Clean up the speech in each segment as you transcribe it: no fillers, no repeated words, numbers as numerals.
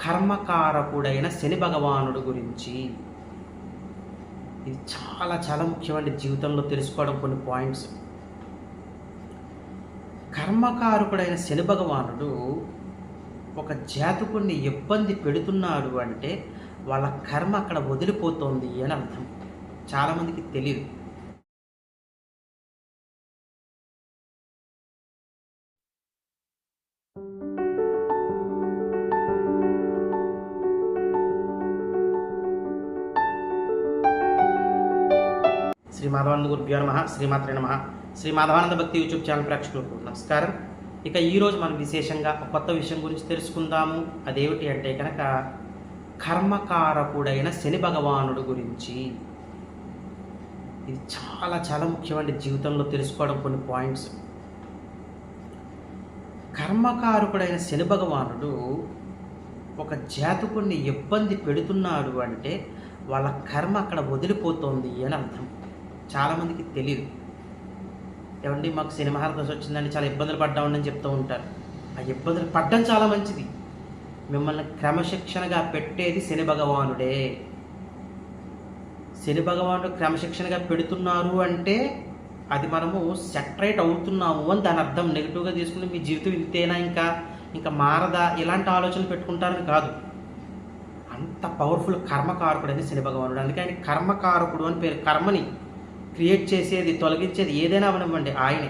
కర్మకారకుడైన శని భగవానుడు గురించి. ఇది చాలా చాలా ముఖ్యమండి జీవితంలో తెలుసుకోవడం కొన్ని పాయింట్స్. కర్మకారకుడైన శని భగవానుడు ఒక జాతకుడిని ఇబ్బంది పెడుతున్నాడు అంటే వాళ్ళ కర్మ అక్కడ వదిలిపోతోంది అని అర్థం. చాలామందికి తెలియదు. శ్రీ మాధవానంద గురుభ్యో నమః. శ్రీమాత్రే నమః. శ్రీ మాధవానంద భక్తి యూట్యూబ్ ఛానల్ ప్రేక్షకులకు నమస్కారం. ఇక ఈరోజు మనం విశేషంగా ఒక కొత్త విషయం గురించి తెలుసుకుందాము. అదేమిటి అంటే కనుక కర్మకారకుడైన శని భగవానుడు గురించి. ఇది చాలా చాలా ముఖ్యమండి జీవితంలో తెలుసుకోవడం కొన్ని పాయింట్స్. కర్మకారకుడైన శని భగవానుడు ఒక జాతకుడిని ఇబ్బంది పెడుతున్నాడు అంటే వాళ్ళ కర్మ అక్కడ వదిలిపోతోంది అని అర్థం. చాలామందికి తెలియదు. ఏమండి మాకు శని మహారదశ వచ్చిందని చాలా ఇబ్బందులు పడ్డామని చెప్తూ ఉంటారు. ఆ ఇబ్బందులు పడ్డం చాలా మంచిది. మిమ్మల్ని క్రమశిక్షణగా పెట్టేది శని భగవానుడే. శని భగవానుడు క్రమశిక్షణగా పెడుతున్నారు అంటే అది మనము సెటరేట్ అవుతున్నాము అని దాని అర్థం. నెగిటివ్గా తీసుకుని మీ జీవితం ఇంతేనా ఇంకా మారదా ఇలాంటి ఆలోచనలు పెట్టుకుంటారని కాదు. అంత పవర్ఫుల్ కర్మకారకుడు శని భగవానుడు. అందుకే ఆయన కర్మకారకుడు అని పేరు. కర్మని క్రియేట్ చేసేది, తొలగించేది ఏదైనా అవనివ్వండి ఆయనే.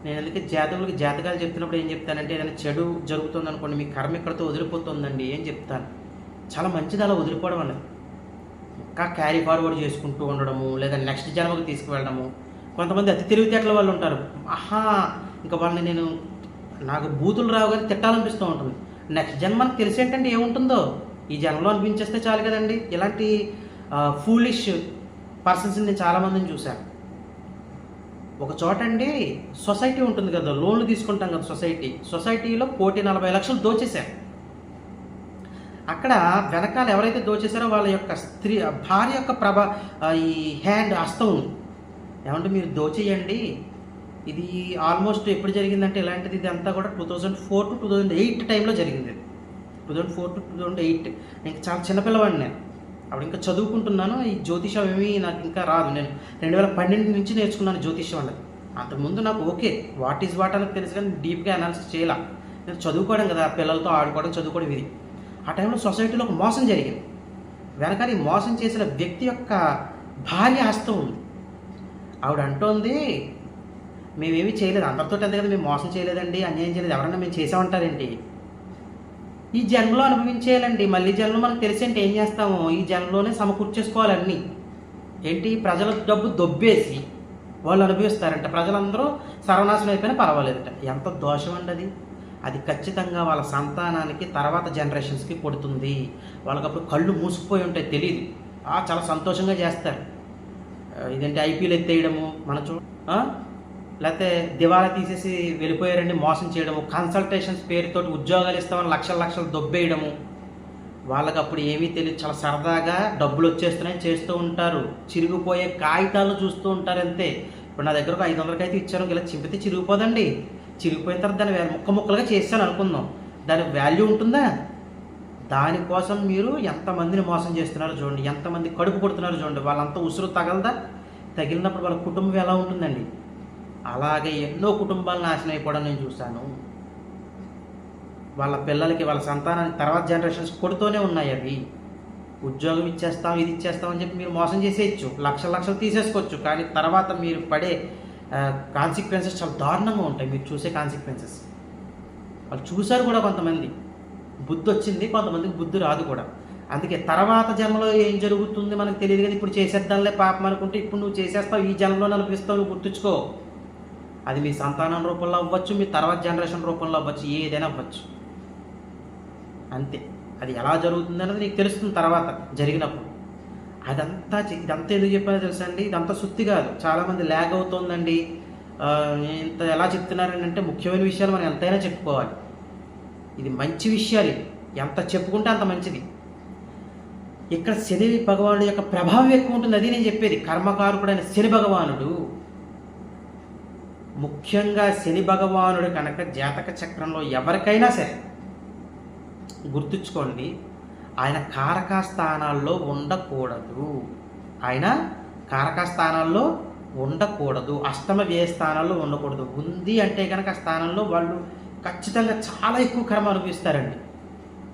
నేను అందుకే జాతకులకి జాతకాలు చెప్తున్నప్పుడు ఏం చెప్తానంటే ఏదైనా చెడు జరుగుతుంది అనుకోండి, మీ కర్మ ఇక్కడితో వదిలిపోతుందండి ఏం చెప్తాను. చాలా మంచిది అలా వదిలిపోవడం అన్నది. ఇంకా క్యారీ ఫార్వర్డ్ చేసుకుంటూ ఉండడము, లేదా నెక్స్ట్ జన్మకు తీసుకువెళ్ళడము. కొంతమంది అతి తెలివితేటల వాళ్ళు ఉంటారు. ఇంకా వాళ్ళని నాకు బూతులు రావు కానీ తిట్టాలనిపిస్తూ ఉంటుంది. నెక్స్ట్ జన్మకి తెలిసేంటంటే ఏముంటుందో ఈ జన్మలో అనిపించేస్తే చాలు కదండి. ఇలాంటి ఫూలిష్ పర్సన్స్ నేను చాలామందిని చూశాను. ఒక చోట అండి సొసైటీ ఉంటుంది కదా, లోన్లు తీసుకుంటాం కదా సొసైటీలో 1,40,00,000 దోచేశారు. అక్కడ వెనకాల ఎవరైతే దోచేశారో వాళ్ళ యొక్క భార్య యొక్క ఈ హ్యాండ్ హస్తం ఉంది. ఏమంటే మీరు దోచేయండి. ఇది ఆల్మోస్ట్ ఎప్పుడు జరిగిందంటే ఇలాంటిది ఇది అంతా కూడా 2004 to 2008 టైంలో జరిగింది. 2004 to 2008. ఇంకా చాలా చిన్నపిల్లవాడిని నేను. అప్పుడు ఇంకా చదువుకుంటున్నాను. ఈ జ్యోతిషం ఏమీ నాకు ఇంకా రాదు. నేను 2012 నుంచి నేర్చుకున్నాను జ్యోతిషం అన్నది. అంతకుముందు నాకు ఓకే వాట్ ఈజ్ వాట్ అనేది తెలుసు కానీ డీప్గా అనాలిసిస్ చేయాల. నేను చదువుకోవడం కదా, పిల్లలతో ఆడుకోవడం చదువుకోవడం ఇది. ఆ టైంలో సొసైటీలో ఒక మోసం జరిగింది. వెనకాల ఈ మోసం చేసిన వ్యక్తి యొక్క భార్య హస్తం ఉంది. ఆవిడ అంటోంది మేమేమీ చేయలేదు, అందరితో అంతే కదా, మేము మోసం చేయలేదండి, అన్యాయం చేయలేదు, ఎవరన్నా మేము చేసామంటారేంటి, ఈ జన్మలో అనుభవించేయాలండి, మళ్ళీ జన్మలో మనకు తెలిసేంటి ఏం చేస్తామో ఈ జన్మలోనే సమకూర్చేసుకోవాలన్నీ. ఏంటి ప్రజల డబ్బు దొబ్బేసి వాళ్ళు అనుభవిస్తారంట. ప్రజలందరూ సర్వనాశనం అయిపోయినా పర్వాలేదట. ఎంత దోషం అండి అది. అది ఖచ్చితంగా వాళ్ళ సంతానానికి తర్వాత జనరేషన్స్కి కొడుతుంది. వాళ్ళకి అప్పుడు కళ్ళు మూసుకుపోయి ఉంటాయి, తెలియదు. చాలా సంతోషంగా చేస్తారు. ఇదేంటి ఐపీఎల్ ఎత్తేయడము, మన లేకపోతే దివాలా తీసేసి వెళ్ళిపోయారండి మోసం చేయడము, కన్సల్టేషన్స్ పేరుతోటి ఉద్యోగాలు ఇస్తామని లక్షలు దొబ్బేయడము. వాళ్ళకి అప్పుడు ఏమీ తెలియదు, చాలా సరదాగా డబ్బులు వచ్చేస్తున్నాయని చేస్తూ ఉంటారు. చిరిగిపోయే కాగితాలు చూస్తూ ఉంటారు అంతే. ఇప్పుడు నా దగ్గర ఒక 500 అయితే ఇచ్చాను, ఇలా చింపితే చిరిగిపోదండి. చిరిగిపోయిన తర్వాత దాన్ని ముక్కలుగా చేస్తాను అనుకుందాం, దానికి వాల్యూ ఉంటుందా? దానికోసం మీరు ఎంతమందిని మోసం చేస్తున్నారో చూడండి, ఎంతమంది కడుపు కొడుతున్నారో చూడండి. వాళ్ళంతా ఉసురు తగలదా? తగిలినప్పుడు వాళ్ళ కుటుంబం ఎలా ఉంటుందండి? అలాగే ఎన్నో కుటుంబాలు నాశనం అయిపోవడం నేను చూశాను. వాళ్ళ పిల్లలకి వాళ్ళ సంతానానికి తర్వాత జనరేషన్స్ కొడుతూనే ఉన్నాయి. అవి ఉద్యోగం ఇచ్చేస్తాం ఇది ఇచ్చేస్తాం అని చెప్పి మీరు మోసం చేసేయచ్చు, లక్షలు తీసేసుకోవచ్చు. కానీ తర్వాత మీరు పడే కాన్సిక్వెన్సెస్ చాలా దారుణంగా ఉంటాయి. మీరు చూసే కాన్సిక్వెన్సెస్ వాళ్ళు చూశారు కూడా. కొంతమంది బుద్ధి వచ్చింది, కొంతమందికి బుద్ధి రాదు కూడా. అందుకే తర్వాత జన్మలో ఏం జరుగుతుంది మనకు తెలియదు కదా. ఇప్పుడు చేసేద్దాంలే పాపం అనుకుంటే ఇప్పుడు నువ్వు చేసేస్తావు, ఈ జన్మలో అనిపిస్తావు. నువ్వు గుర్తుంచుకో, అది మీ సంతానం రూపంలో అవ్వచ్చు, మీ తర్వాత జనరేషన్ రూపంలో అవ్వచ్చు, ఏదైనా అవ్వచ్చు. అంతే. అది ఎలా జరుగుతుంది అనేది నీకు తెలుస్తుంది తర్వాత జరిగినప్పుడు. ఇదంతా ఎందుకు చెప్పానో తెలుసా అండి, ఇదంతా సుత్తి కాదు. చాలామంది ల్యాగ్ అవుతుందండి, ఇంత ఎలా చెప్తున్నారని అంటే ముఖ్యమైన విషయాలు మనం ఎంతైనా చెప్పుకోవాలి. ఇది మంచి విషయాలు, ఎంత చెప్పుకుంటే అంత మంచిది. ఇక్కడ శని భగవానుడు యొక్క ప్రభావం ఎక్కువ ఉంటుంది. అది నేను చెప్పేది. కర్మకారకుడైన శని భగవానుడు, ముఖ్యంగా శని భగవానుడు కనుక జాతక చక్రంలో ఎవరికైనా సరే గుర్తుంచుకోండి, ఆయన కారక స్థానాల్లో ఉండకూడదు. ఆయన కారక స్థానాల్లో ఉండకూడదు. అష్టమ వ్యయ స్థానాల్లో ఉండకూడదు. ఉంది అంటే కనుక ఆ స్థానంలో వాళ్ళు ఖచ్చితంగా చాలా ఎక్కువ కర్మ అనుభవిస్తారండి.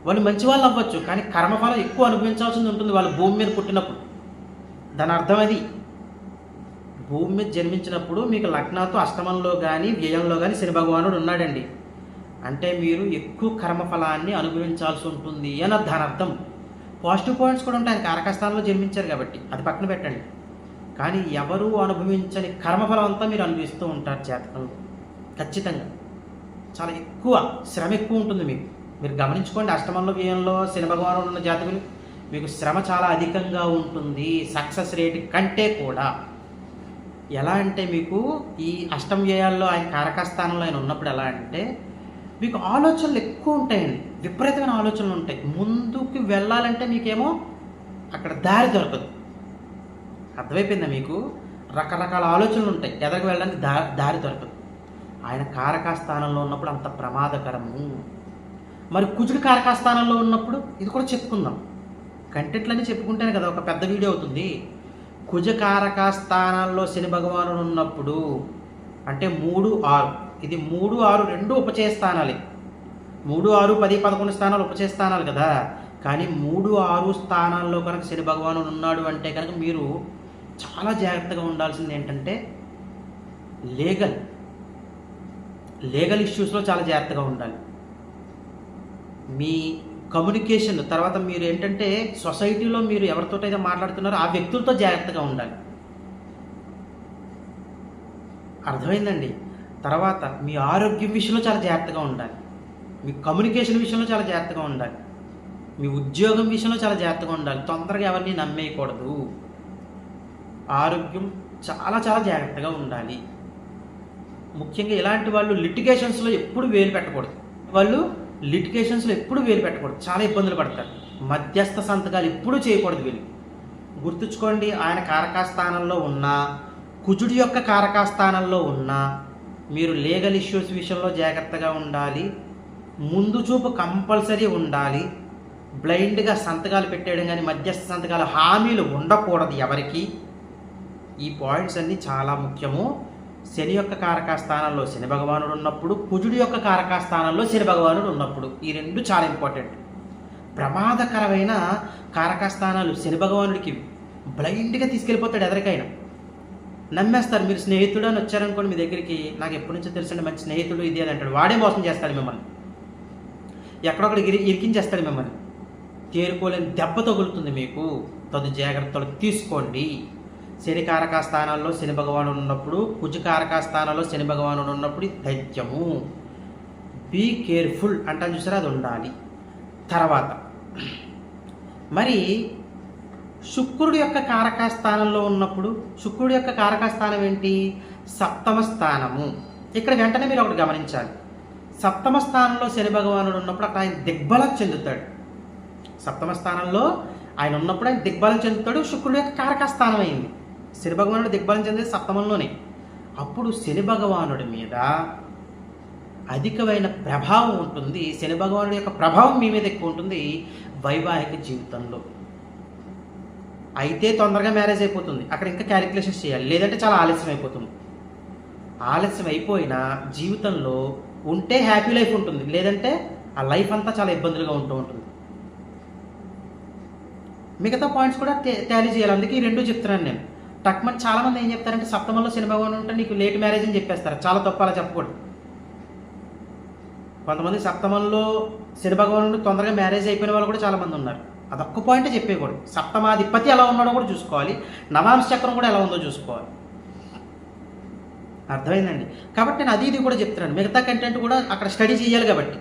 వాళ్ళు మంచి వాళ్ళు అవ్వచ్చు, కానీ కర్మఫలం ఎక్కువ అనుభవించాల్సింది ఉంటుంది వాళ్ళు భూమి మీద పుట్టినప్పుడు. దాని అర్థం అది. భూమి మీద జన్మించినప్పుడు మీకు లగ్నాతో అష్టమంలో కానీ వ్యయంలో కానీ శని భగవానుడు ఉన్నాడండి. అంటే మీరు ఎక్కువ కర్మఫలాన్ని అనుభవించాల్సి ఉంటుంది అని దాని అర్థం. పాజిటివ్ పాయింట్స్ కూడా ఉంటాయి, ఆయన కారకస్థానంలో జన్మించారు కాబట్టి అది పక్కన పెట్టండి. కానీ ఎవరు అనుభవించని కర్మఫలం అంతా మీరు అనుభవిస్తూ ఉంటారు జాతకంలో. ఖచ్చితంగా చాలా ఎక్కువ శ్రమ ఎక్కువ ఉంటుంది మీకు. మీరు గమనించుకోండి, అష్టమంలో వ్యయంలో శని భగవానుడు ఉన్న జాతకులు మీకు శ్రమ చాలా అధికంగా ఉంటుంది సక్సెస్ రేట్ కంటే కూడా. ఎలా అంటే మీకు ఈ అష్టమ వ్యయాల్లో ఆయన కారకస్థానంలో ఆయన ఉన్నప్పుడు ఎలా అంటే మీకు ఆలోచనలు ఎక్కువ ఉంటాయండి, విపరీతమైన ఆలోచనలు ఉంటాయి. ముందుకు వెళ్ళాలంటే మీకేమో అక్కడ దారి దొరకదు. అర్థమైపోయిందా మీకు? రకరకాల ఆలోచనలు ఉంటాయి, ఎదరికి వెళ్ళడానికి దారి దొరకదు. ఆయన కారకస్థానంలో ఉన్నప్పుడు అంత ప్రమాదకరము. మరి కుజుడు కారకస్థానంలో ఉన్నప్పుడు ఇది కూడా చెప్పుకుందాం. కంటెంట్లన్నీ చెప్పుకుంటేనే కదా ఒక పెద్ద వీడియో అవుతుంది. కుజ కారకస్థానాల్లో శని భగవానుడు ఉన్నప్పుడు అంటే 3, 6, ఇది 3, 6 రెండు ఉపచయ స్థానాలే. 3, 6, 10, 11 స్థానాలు ఉపచయ స్థానాలు కదా. కానీ 3, 6 స్థానాల్లో కనుక శని భగవానుడు ఉన్నాడు అంటే కనుక మీరు చాలా జాగ్రత్తగా ఉండాల్సింది ఏంటంటే లీగల్ ఇష్యూస్లో చాలా జాగ్రత్తగా ఉండాలి. మీ కమ్యూనికేషన్ తర్వాత మీరు ఏంటంటే సొసైటీలో మీరు ఎవరితోటైతే మాట్లాడుతున్నారో ఆ వ్యక్తులతో జాగ్రత్తగా ఉండాలి. అర్థమైందండి? తర్వాత మీ ఆరోగ్యం విషయంలో చాలా జాగ్రత్తగా ఉండాలి. మీ కమ్యూనికేషన్ విషయంలో చాలా జాగ్రత్తగా ఉండాలి. మీ ఉద్యోగం విషయంలో చాలా జాగ్రత్తగా ఉండాలి. తొందరగా ఎవరిని నమ్మేయకూడదు. ఆరోగ్యం చాలా చాలా జాగ్రత్తగా ఉండాలి. ముఖ్యంగా ఇలాంటి వాళ్ళు లిటిగేషన్స్లో ఎప్పుడు వేలు పెట్టకూడదు. చాలా ఇబ్బందులు పడతారు. మధ్యస్థ సంతకాలు ఎప్పుడూ చేయకూడదు వీళ్ళు. గుర్తుంచుకోండి, ఆయన కారకస్థానంలో ఉన్నా కుజుడి యొక్క కారకస్థానంలో ఉన్నా మీరు లీగల్ ఇష్యూస్ విషయంలో జాగ్రత్తగా ఉండాలి. ముందు చూపు కంపల్సరీ ఉండాలి. బ్లైండ్గా సంతకాలు పెట్టేయడం కానీ మధ్యస్థ సంతకాల హామీలు ఉండకూడదు ఎవరికి. ఈ పాయింట్స్ అన్నీ చాలా ముఖ్యము. శని యొక్క కారకస్థానంలో శని భగవానుడు ఉన్నప్పుడు, కుజుడి యొక్క కారకస్థానంలో శని భగవానుడు ఉన్నప్పుడు ఈ రెండు చాలా ఇంపార్టెంట్. ప్రమాదకరమైన కారకస్థానాలు శని భగవానుడికి బ్లైండ్గా తీసుకెళ్ళిపోతాడు. ఎవరికైనా నమ్మేస్తారు. మీరు స్నేహితుడు అని వచ్చారనుకోండి మీ దగ్గరికి, నాకు ఎప్పటి నుంచో తెలుసండి మంచి స్నేహితుడు ఇది అని అంటాడు. వాడే మోసం చేస్తాడు మిమ్మల్ని, ఎక్కడొక్కడ ఇరికించేస్తాడు మిమ్మల్ని. తేరుకోలేని దెబ్బ తగులుతుంది మీకు. తదు జాగ్రత్తలు తీసుకోండి. శని కారక స్థానాల్లో శని భగవానుడు ఉన్నప్పుడు, కుజ కారక స్థానాల్లో శని భగవానుడు ఉన్నప్పుడు దైత్యము. బీ కేర్ఫుల్ అంటాను చూసారా, అది ఉండాలి. తర్వాత మరి శుక్రుడి యొక్క కారక స్థానంలో ఉన్నప్పుడు, శుక్రుడి యొక్క కారక స్థానం ఏంటి? సప్తమ స్థానము. ఇక్కడ వెంటనే మీరు ఒకటి గమనించాలి. సప్తమ స్థానంలో శని భగవానుడు ఉన్నప్పుడు అక్కడ ఆయన దిగ్బలం చెందుతాడు. సప్తమ స్థానంలో ఆయన ఉన్నప్పుడు ఆయన దిగ్బలం చెందుతాడు. శుక్రుడి యొక్క కారక స్థానం అయింది. శని భగవానుడు దిగ్బలం చెందేది సప్తమంలోనే. అప్పుడు శని భగవానుడి మీద అధికమైన ప్రభావం ఉంటుంది. శని భగవానుడి యొక్క ప్రభావం మీ మీద ఎక్కువ ఉంటుంది వైవాహిక జీవితంలో. అయితే తొందరగా మ్యారేజ్ అయిపోతుంది, అక్కడ ఇంకా క్యాలిక్యులేషన్స్ చేయాలి. లేదంటే చాలా ఆలస్యం అయిపోతుంది. ఆలస్యం అయిపోయినా జీవితంలో ఉంటే హ్యాపీ లైఫ్ ఉంటుంది, లేదంటే ఆ లైఫ్ అంతా చాలా ఇబ్బందులుగా ఉంటుంది. మిగతా పాయింట్స్ కూడా టాలీ చేయాలి. అందుకే ఈ రెండు చెప్తున్నాను నేను. టక్మన్ చాలామంది ఏం చెప్తారంటే సప్తమంలో శని భగవానుడు ఉంటే నీకు లేట్ మ్యారేజ్ అని చెప్పేస్తారు. చాలా తప్పు, అలా చెప్పకూడదు. కొంతమంది సప్తమంలో శని భగవానుడు తొందరగా మ్యారేజ్ అయిపోయిన వాళ్ళు కూడా చాలామంది ఉన్నారు. అదొక్క పాయింటే చెప్పేయకూడదు. సప్తమాధిపతి ఎలా ఉన్నాడో కూడా చూసుకోవాలి, నవాంశ చక్రం కూడా ఎలా ఉందో చూసుకోవాలి. అర్థమైందండి? కాబట్టి నేను అది ఇది కూడా చెప్తున్నాను. మిగతా కంటెంట్ కూడా అక్కడ స్టడీ చేయాలి. కాబట్టి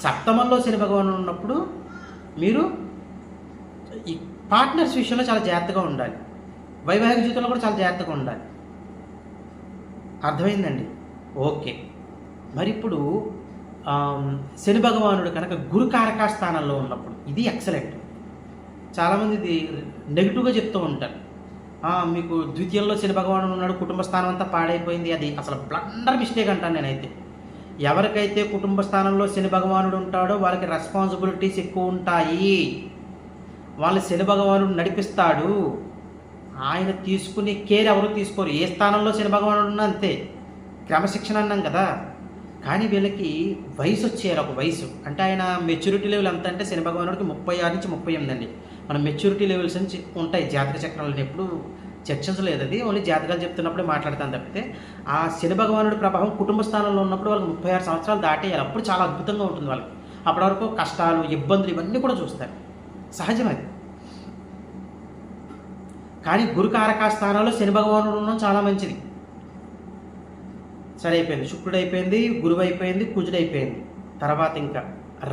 సప్తమంలో శని భగవానుడు ఉన్నప్పుడు మీరు ఈ పార్ట్నర్స్ విషయంలో చాలా జాగ్రత్తగా ఉండాలి. వైవాహిక జీవితంలో కూడా చాలా జాగ్రత్తగా ఉండాలి. అర్థమైందండి? ఓకే. మరి ఇప్పుడు శని భగవానుడు కనుక గురుకారక స్థానంలో ఉన్నప్పుడు ఇది ఎక్సలెంట్. చాలామంది ఇది నెగిటివ్గా చెప్తూ ఉంటారు. మీకు ద్వితీయంలో శని భగవానుడు ఉన్నాడు, కుటుంబ స్థానం అంతా పాడైపోయింది. అది అసలు బ్లండర్ మిస్టేక్ అంటాను నేనైతే. ఎవరికైతే కుటుంబ స్థానంలో శని భగవానుడు ఉంటాడో వాళ్ళకి రెస్పాన్సిబిలిటీస్ ఎక్కువ ఉంటాయి. వాళ్ళు శని భగవానుడు నడిపిస్తాడు. ఆయన తీసుకునే కేర్ ఎవరు తీసుకోరు. ఏ స్థానంలో శని భగవానుడు ఉన్నా అంతే. క్రమశిక్షణ అన్నాం కదా. కానీ వీళ్ళకి వయసు వచ్చేయాలి. ఒక వయసు అంటే ఆయన మెచ్యూరిటీ లెవెల్ ఎంత అంటే శని భగవానుడికి 36 నుంచి 38 అండి. మన మెచ్యూరిటీ లెవెల్స్ నుంచి ఉంటాయి జాతక చక్రాలను. ఎప్పుడు చర్చలు లేదు, అది ఓన్లీ జాతకాలు చెప్తున్నప్పుడే మాట్లాడతాను తప్పితే ఆ శని భగవానుడి ప్రభావం కుటుంబ స్థానంలో ఉన్నప్పుడు వాళ్ళకి 36 సంవత్సరాలు దాటేయాలి. అప్పుడు చాలా అద్భుతంగా ఉంటుంది వాళ్ళకి. అప్పటి వరకు కష్టాలు, ఇబ్బందులు ఇవన్నీ కూడా చూస్తారు, సహజం అది. కానీ గురుకారక స్థానంలో శని భగవానుడు ఉండడం చాలా మంచిది. సరే అయిపోయింది, శుక్రుడు అయిపోయింది, గురువు అయిపోయింది, కుజుడు అయిపోయింది. తర్వాత ఇంకా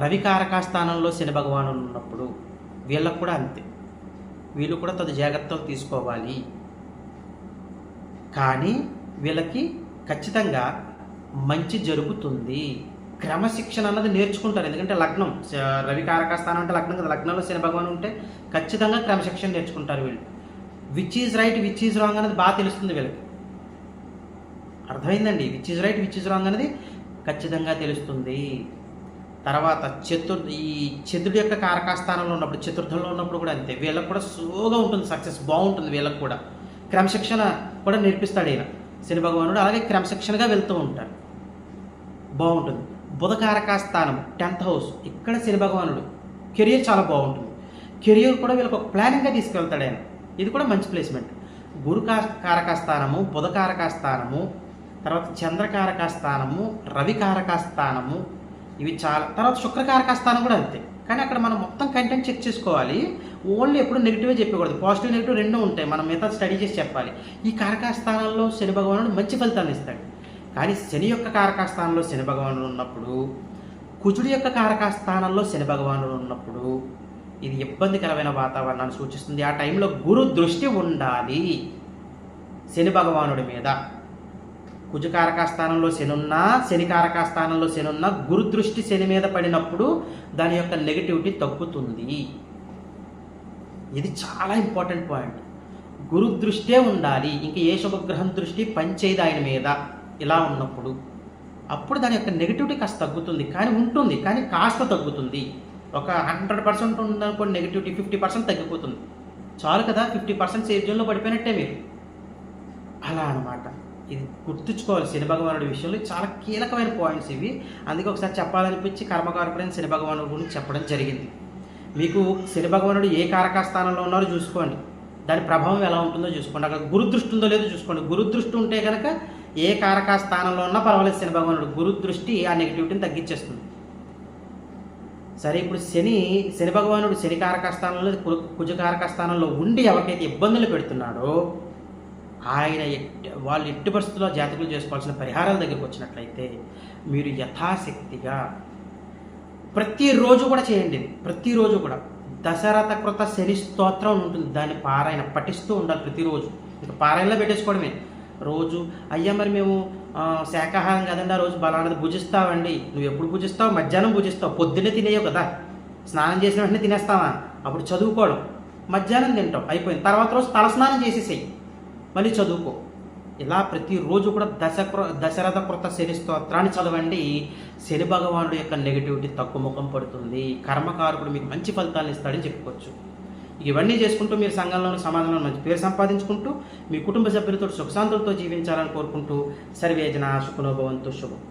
రవికారక స్థానంలో శని భగవానుడు ఉన్నప్పుడు వీళ్ళకు కూడా అంతే. వీళ్ళు కూడా తదు జాగ్రత్తలు తీసుకోవాలి. కానీ వీళ్ళకి ఖచ్చితంగా మంచి జరుగుతుంది. క్రమశిక్షణ అన్నది నేర్చుకుంటారు. ఎందుకంటే లగ్నం రవికారక స్థానం అంటే లగ్నం కదా. లగ్నంలో శని భగవాన్ ఉంటే ఖచ్చితంగా క్రమశిక్షణ నేర్చుకుంటారు వీళ్ళు. Which is right, which is wrong అనేది బాగా తెలుస్తుంది వీళ్ళకి. అర్థమైందండి? Which is right, which is wrong అనేది ఖచ్చితంగా తెలుస్తుంది. తర్వాత ఈ చంద్రుడి యొక్క కారకాస్థానంలో ఉన్నప్పుడు, చతుర్థంలో ఉన్నప్పుడు కూడా అంతే. వీళ్ళకు కూడా స్లోగా ఉంటుంది, సక్సెస్ బాగుంటుంది. వీళ్ళకు కూడా క్రమశిక్షణ కూడా నేర్పిస్తాడు ఈయన శని భగవానుడు. అలాగే క్రమశిక్షణగా వెళ్తూ ఉంటారు, బాగుంటుంది. బుధకారకాస్థానం 10th హౌస్, ఇక్కడ శని భగవానుడు కెరియర్ చాలా బాగుంటుంది. కెరియర్ కూడా వీళ్ళకి ఒక ప్లానింగ్గా తీసుకెళ్తాడు ఆయన. ఇది కూడా మంచి ప్లేస్మెంట్. కారకాస్థానము, బుధకారకాస్థానము, తర్వాత చంద్రకారకాస్థానము, రవికారకాస్థానము, ఇవి చాలా. తర్వాత శుక్రకారకాస్థానం కూడా అంతే. కానీ అక్కడ మనం మొత్తం కంటెంట్ చెక్ చేసుకోవాలి. ఓన్లీ ఎప్పుడు నెగిటివే చెప్పకూడదు. పాజిటివ్ నెగిటివ్ రెండూ ఉంటాయి. మనం మిగతా స్టడీ చేసి చెప్పాలి. ఈ కారకాస్థానంలో శని భగవానుడు మంచి ఫలితాన్ని ఇస్తాడు. కానీ శని యొక్క కారకాస్థానంలో శని భగవానుడు ఉన్నప్పుడు, కుజుడి యొక్క కారకాస్థానంలో శని భగవానుడు ఉన్నప్పుడు ఇది ఇబ్బందికరమైన వాతావరణాన్ని సూచిస్తుంది. ఆ టైంలో గురు దృష్టి ఉండాలి శని భగవానుడి మీద. కుజకారకాస్థానంలో శని ఉన్నా, శనికారకాస్థానంలో శని ఉన్నా, గురు దృష్టి శని మీద పడినప్పుడు దాని యొక్క నెగిటివిటీ తగ్గుతుంది. ఇది చాలా ఇంపార్టెంట్ పాయింట్. గురు దృష్టే ఉండాలి. ఇంక ఏ శుభగ్రహం దృష్టి పనిచేయదు ఆయన మీద. ఇలా ఉన్నప్పుడు అప్పుడు దాని యొక్క నెగిటివిటీ కాస్త తగ్గుతుంది. కానీ ఉంటుంది, కానీ కాస్త తగ్గుతుంది. ఒక 100% ఉందనుకోండి నెగిటివిటీ, 50% తగ్గిపోతుంది. చాలు కదా, 50% సేఫ్ జోన్లో పడిపోయినట్టే మీరు. అలా అనమాట. ఇది గుర్తుంచుకోవాలి. శని భగవానుడి విషయంలో చాలా కీలకమైన పాయింట్స్ ఇవి. అందుకే ఒకసారి చెప్పాలనిపించి కర్మకారకుడైన శని భగవానుడి గురించి చెప్పడం జరిగింది. మీకు శని భగవానుడు ఏ కారకాస్థానంలో ఉన్నారో చూసుకోండి, దాని ప్రభావం ఎలా ఉంటుందో చూసుకోండి. అక్కడ గురుదృష్టి ఉందో లేదో చూసుకోండి. గురుదృష్టి ఉంటే కనుక ఏ కారకాస్థానంలో ఉన్నా పర్వాలేదు శని భగవానుడు. గురుదృష్టి ఆ నెగిటివిటీని తగ్గించేస్తుంది. సరే, ఇప్పుడు శని భగవానుడు శని కారకాస్థానంలో, కుజకారకాస్థానంలో ఉండి ఎవరికైతే ఇబ్బందులు పెడుతున్నాడో ఆయన వాళ్ళు ఎట్టి పరిస్థితుల్లో జాతకులు చేసుకోవాల్సిన పరిహారాల దగ్గరికి వచ్చినట్లయితే మీరు యథాశక్తిగా ప్రతిరోజు కూడా చేయండి. ప్రతిరోజు కూడా దశరథ కృత శని స్తోత్రం ఉంటుంది, దాన్ని పారాయణ పఠిస్తూ ఉండాలి ప్రతిరోజు. ఇంకా పారాయణలో పెట్టేసుకోవడమే రోజు. అయ్యా మరి మేము శాకాహారం కదండి, ఆ రోజు బలానది భుజిస్తావండి. నువ్వు ఎప్పుడు భుజిస్తావు? మధ్యాహ్నం భుజిస్తావు. పొద్దున్నే తినేయవు కదా, స్నానం చేసిన వెంటనే తినేస్తావా? అప్పుడు చదువుకోవడం. మధ్యాహ్నం తింటావు, అయిపోయింది. తర్వాత రోజు తలస్నానం చేసేసేయి, మళ్ళీ చదువుకో. ఇలా ప్రతిరోజు కూడా దశరథ కృత శని స్తోత్రాన్ని చదవండి. శని భగవానుడు యొక్క నెగిటివిటీ తక్కువముఖం పడుతుంది. కర్మకారకుడు మీకు మంచి ఫలితాలను ఇస్తాడని చెప్పుకోవచ్చు. ఇవన్నీ చేసుకుంటూ మీరు సంఘంలోని సమాజంలో మంచి పేరు సంపాదించుకుంటూ మీ కుటుంబ సభ్యులతో సుఖశాంతులతో జీవించాలని కోరుకుంటూ సర్వేజన సుఖనో భవంతు. శుభం.